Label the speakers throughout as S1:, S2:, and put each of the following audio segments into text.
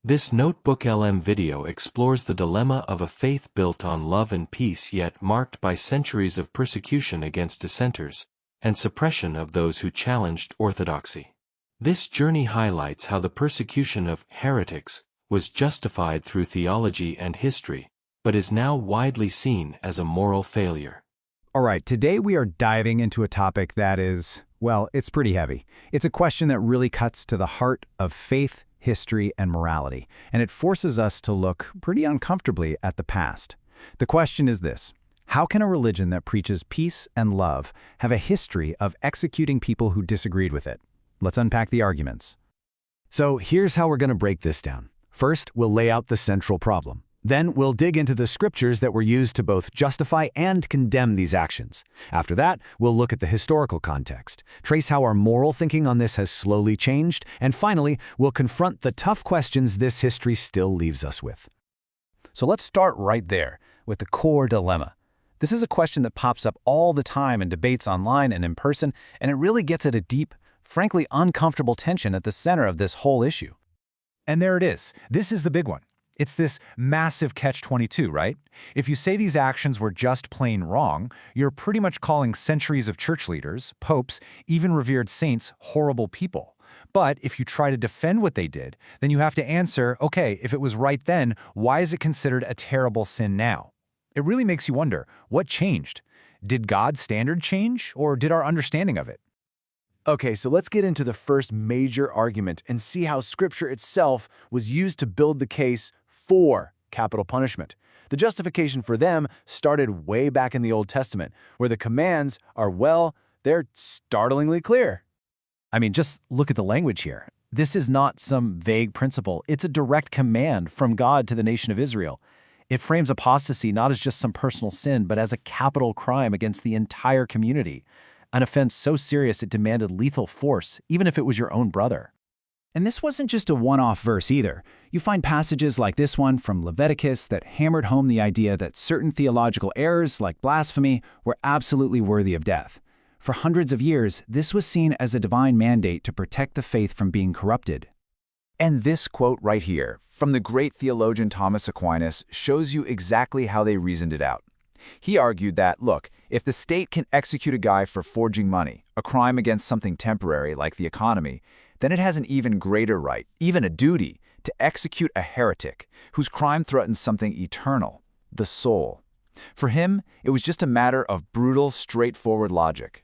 S1: This Notebook LM video explores the dilemma of a faith built on love and peace yet marked by centuries of persecution against dissenters and suppression of those who challenged orthodoxy. This journey highlights how the persecution of heretics was justified through theology and history, but is now widely seen as a moral failure.
S2: All right, today we are diving into a topic that is, well, it's pretty heavy. It's a question that really cuts to the heart of faith, history, and morality, and it forces us to look pretty uncomfortably at the past. The question is this: how can a religion that preaches peace and love have a history of executing people who disagreed with it? Let's unpack the arguments. So here's how we're going to break this down. First, we'll lay out the central problem. Then we'll dig into the scriptures that were used to both justify and condemn these actions. After that, we'll look at the historical context, trace how our moral thinking on this has slowly changed, and finally, we'll confront the tough questions this history still leaves us with. So let's start right there, with the core dilemma. This is a question that pops up all the time in debates online and in person, and it really gets at a deep, frankly uncomfortable tension at the center of this whole issue.
S3: And there it is. This is the big one. It's this massive catch-22, right? If you say these actions were just plain wrong, you're pretty much calling centuries of church leaders, popes, even revered saints horrible people. But if you try to defend what they did, then you have to answer, okay, if it was right then, why is it considered a terrible sin now? It really makes you wonder, what changed? Did God's standard change, or did our understanding of it?
S4: Okay, so let's get into the first major argument and see how Scripture itself was used to build the case for capital punishment. The justification for them started way back in the Old Testament, where the commands are, well, they're startlingly clear.
S2: I mean, just look at the language here. This is not some vague principle. It's a direct command from God to the nation of Israel. It frames apostasy not as just some personal sin, but as a capital crime against the entire community. An offense so serious it demanded lethal force, even if it was your own brother. And this wasn't just a one-off verse either. You find passages like this one from Leviticus that hammered home the idea that certain theological errors, like blasphemy, were absolutely worthy of death. For hundreds of years, this was seen as a divine mandate to protect the faith from being corrupted.
S4: And this quote right here, from the great theologian Thomas Aquinas, shows you exactly how they reasoned it out. He argued that, look, if the state can execute a guy for forging money, a crime against something temporary like the economy, then it has an even greater right, even a duty, to execute a heretic whose crime threatens something eternal, the soul. For him, it was just a matter of brutal, straightforward logic.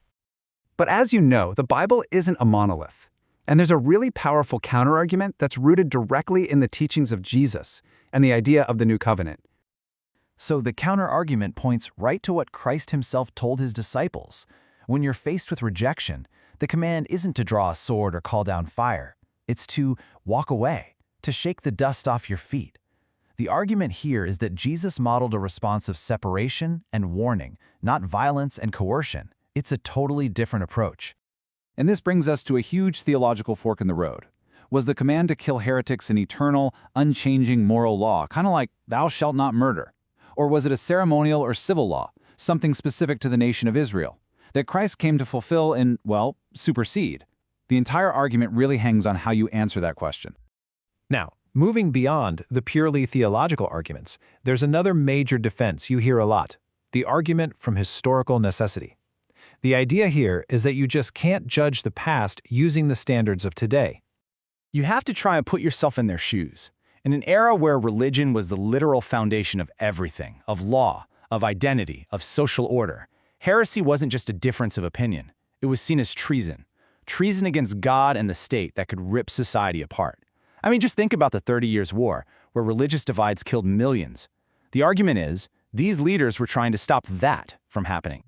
S2: But as you know, the Bible isn't a monolith. And there's a really powerful counterargument that's rooted directly in the teachings of Jesus and the idea of the New Covenant.
S3: So the counter-argument points right to what Christ himself told his disciples. When you're faced with rejection, the command isn't to draw a sword or call down fire. It's to walk away, to shake the dust off your feet. The argument here is that Jesus modeled a response of separation and warning, not violence and coercion. It's a totally different approach.
S2: And this brings us to a huge theological fork in the road. Was the command to kill heretics an eternal, unchanging moral law, kind of like thou shalt not murder? Or was it a ceremonial or civil law, something specific to the nation of Israel, that Christ came to fulfill and, well, supersede? The entire argument really hangs on how you answer that question.
S5: Now, moving beyond the purely theological arguments, there's another major defense you hear a lot: the argument from historical necessity. The idea here is that you just can't judge the past using the standards of today.
S3: You have to try and put yourself in their shoes. In an era where religion was the literal foundation of everything, of law, of identity, of social order, heresy wasn't just a difference of opinion. It was seen as treason. Treason against God and the state that could rip society apart. I mean, just think about the 30 Years' War, where religious divides killed millions. The argument is, these leaders were trying to stop that from happening.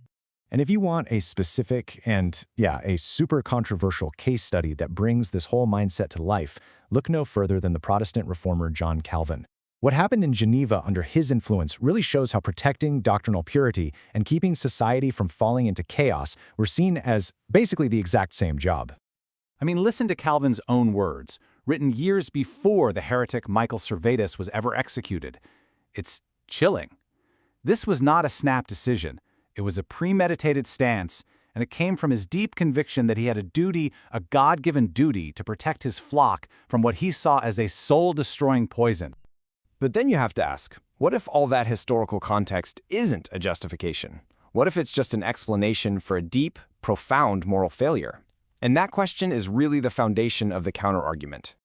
S5: And if you want a specific and, a super controversial case study that brings this whole mindset to life, look no further than the Protestant reformer John Calvin. What happened in Geneva under his influence really shows how protecting doctrinal purity and keeping society from falling into chaos were seen as basically the exact same job.
S2: I mean, listen to Calvin's own words, written years before the heretic Michael Servetus was ever executed. It's chilling. This was not a snap decision. It was a premeditated stance, and it came from his deep conviction that he had a duty, a God-given duty, to protect his flock from what he saw as a soul-destroying poison.
S6: But then you have to ask, what if all that historical context isn't a justification? What if it's just an explanation for a deep, profound moral failure? And that question is really the foundation of the counterargument.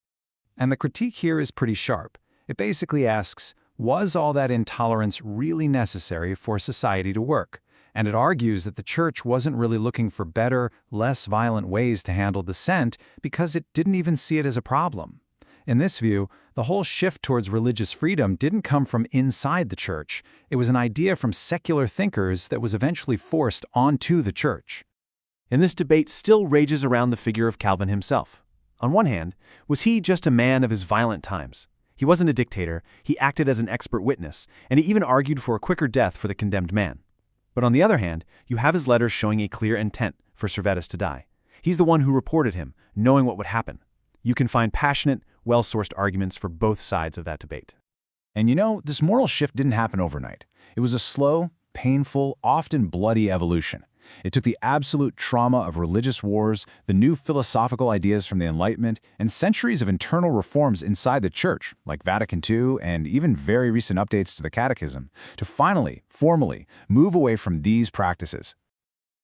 S2: And the critique here is pretty sharp. It basically asks, was all that intolerance really necessary for society to work? And it argues that the church wasn't really looking for better, less violent ways to handle dissent because it didn't even see it as a problem. In this view, the whole shift towards religious freedom didn't come from inside the church. It was an idea from secular thinkers that was eventually forced onto the church.
S7: And this debate still rages around the figure of Calvin himself. On one hand, was he just a man of his violent times? He wasn't a dictator, he acted as an expert witness, and he even argued for a quicker death for the condemned man. But on the other hand, you have his letters showing a clear intent for Servetus to die. He's the one who reported him, knowing what would happen. You can find passionate, well-sourced arguments for both sides of that debate.
S3: And you know, this moral shift didn't happen overnight. It was a slow, painful, often bloody evolution. It took the absolute trauma of religious wars, the new philosophical ideas from the Enlightenment, and centuries of internal reforms inside the Church, like Vatican II and even very recent updates to the Catechism, to finally, formally, move away from these practices.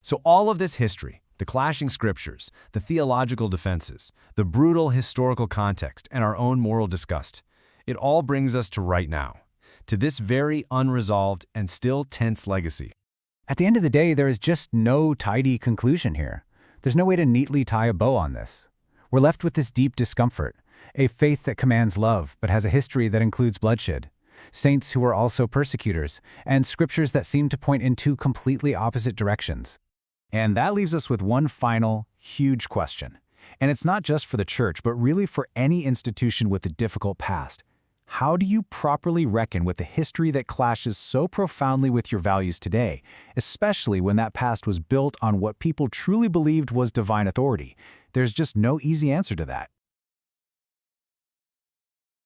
S5: So all of this history, the clashing scriptures, the theological defenses, the brutal historical context, and our own moral disgust, it all brings us to right now, to this very unresolved and still tense legacy.
S2: At the end of the day, there is just no tidy conclusion here. There's no way to neatly tie a bow on this. We're left with this deep discomfort, a faith that commands love but has a history that includes bloodshed, saints who are also persecutors, and scriptures that seem to point in two completely opposite directions. And that leaves us with one final, huge question. And it's not just for the church, but really for any institution with a difficult past. How do you properly reckon with a history that clashes so profoundly with your values today, especially when that past was built on what people truly believed was divine authority? There's just no easy answer to that.